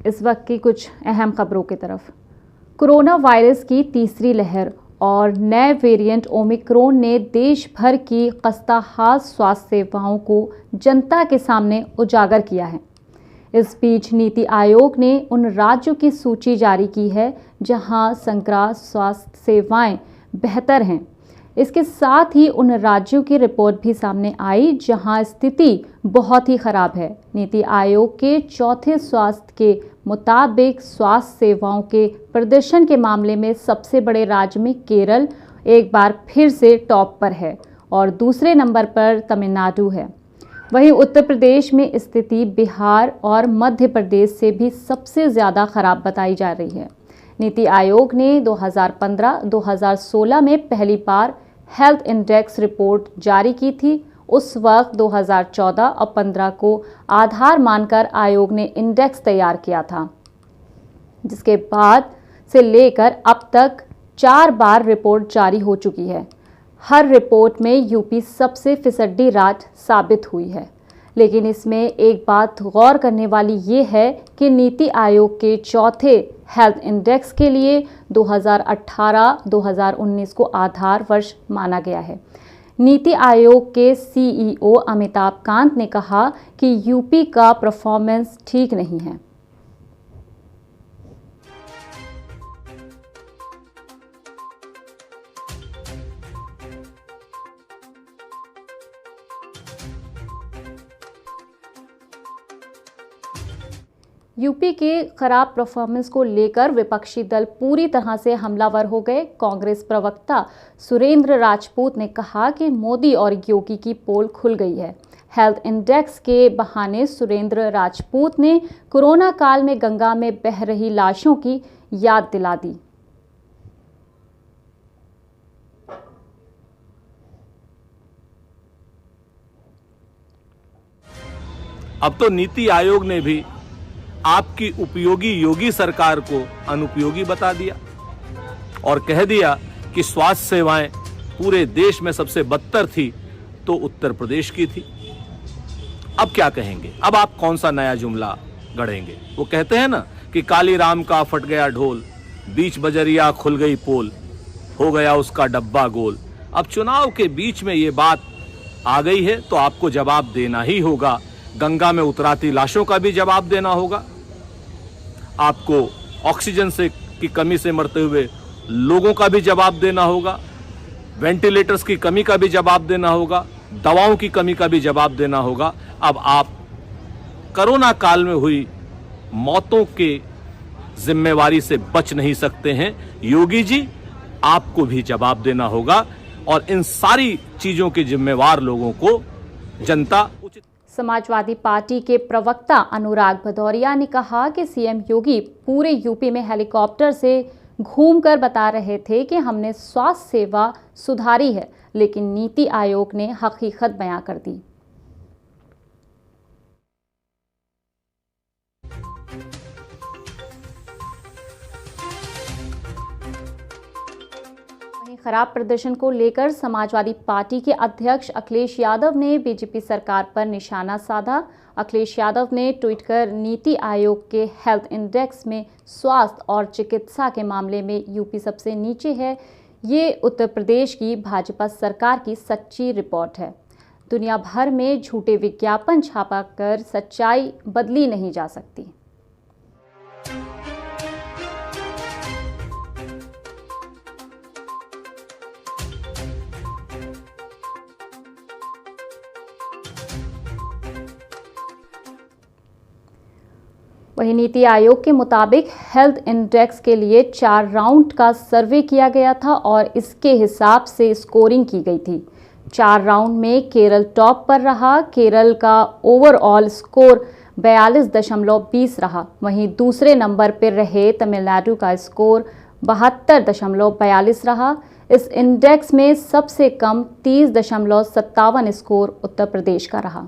इस वक्त की कुछ अहम खबरों की तरफ। कोरोना वायरस की तीसरी लहर और नए वेरिएंट ओमिक्रॉन ने देश भर की खस्ताहाल स्वास्थ्य सेवाओं को जनता के सामने उजागर किया है। इस बीच नीति आयोग ने उन राज्यों की सूची जारी की है जहां संक्रामक स्वास्थ्य सेवाएं बेहतर हैं। इसके साथ ही उन राज्यों की रिपोर्ट भी सामने आई जहां स्थिति बहुत ही खराब है। नीति आयोग के चौथे स्वास्थ्य के मुताबिक स्वास्थ्य सेवाओं के प्रदर्शन के मामले में सबसे बड़े राज्य में केरल एक बार फिर से टॉप पर है और दूसरे नंबर पर तमिलनाडु है। वहीं उत्तर प्रदेश में स्थिति बिहार और मध्य प्रदेश से भी सबसे ज़्यादा खराब बताई जा रही है। नीति आयोग ने 2015-2016 में पहली बार हेल्थ इंडेक्स रिपोर्ट जारी की थी। उस वक्त 2014 और 15 को आधार मानकर आयोग ने इंडेक्स तैयार किया था, जिसके बाद से लेकर अब तक 4 बार रिपोर्ट जारी हो चुकी है। हर रिपोर्ट में यूपी सबसे फिसड्डी राज्य साबित हुई है। लेकिन इसमें एक बात गौर करने वाली ये है कि नीति आयोग के चौथे हेल्थ इंडेक्स के लिए 2018-2019 को आधार वर्ष माना गया है। नीति आयोग के सीईओ अमिताभ कांत ने कहा कि यूपी का परफॉर्मेंस ठीक नहीं है। यूपी के खराब परफॉर्मेंस को लेकर विपक्षी दल पूरी तरह से हमलावर हो गए। कांग्रेस प्रवक्ता सुरेंद्र राजपूत ने कहा कि मोदी और योगी की पोल खुल गई है। हेल्थ इंडेक्स के बहाने सुरेंद्र राजपूत ने कोरोना काल में गंगा में बह रही लाशों की याद दिला दी। अब तो नीति आयोग ने भी आपकी उपयोगी योगी सरकार को अनुपयोगी बता दिया और कह दिया कि स्वास्थ्य सेवाएं पूरे देश में सबसे बदतर थी तो उत्तर प्रदेश की थी। अब क्या कहेंगे? अब आप कौन सा नया जुमला गढ़ेंगे? वो कहते हैं ना कि काली राम का फट गया ढोल, बीच बजरिया खुल गई पोल, हो गया उसका डब्बा गोल। अब चुनाव के बीच में ये बात आ गई है तो आपको जवाब देना ही होगा। गंगा में उतराती लाशों का भी जवाब देना होगा, आपको ऑक्सीजन की कमी से मरते हुए लोगों का भी जवाब देना होगा, वेंटिलेटर्स की कमी का भी जवाब देना होगा, दवाओं की कमी का भी जवाब देना होगा। अब आप कोरोना काल में हुई मौतों के जिम्मेवारी से बच नहीं सकते हैं। योगी जी, आपको भी जवाब देना होगा और इन सारी चीजों के जिम्मेवार लोगों को जनता उचित। समाजवादी पार्टी के प्रवक्ता अनुराग भदौरिया ने कहा कि सीएम योगी पूरे यूपी में हेलीकॉप्टर से घूमकर बता रहे थे कि हमने स्वास्थ्य सेवा सुधारी है, लेकिन नीति आयोग ने हकीकत बयां कर दी। खराब प्रदर्शन को लेकर समाजवादी पार्टी के अध्यक्ष अखिलेश यादव ने बीजेपी सरकार पर निशाना साधा। अखिलेश यादव ने ट्वीट कर नीति आयोग के हेल्थ इंडेक्स में स्वास्थ्य और चिकित्सा के मामले में यूपी सबसे नीचे है। ये उत्तर प्रदेश की भाजपा सरकार की सच्ची रिपोर्ट है। दुनिया भर में झूठे विज्ञापन छापाकर सच्चाई बदली नहीं जा सकती। वहीं नीति आयोग के मुताबिक हेल्थ इंडेक्स के लिए 4 राउंड का सर्वे किया गया था और इसके हिसाब से स्कोरिंग की गई थी। 4 राउंड में केरल टॉप पर रहा। केरल का ओवरऑल स्कोर 42.20 रहा। वहीं दूसरे नंबर पर रहे तमिलनाडु का स्कोर 72.42 रहा। इस इंडेक्स में सबसे कम 30.57 स्कोर उत्तर प्रदेश का रहा।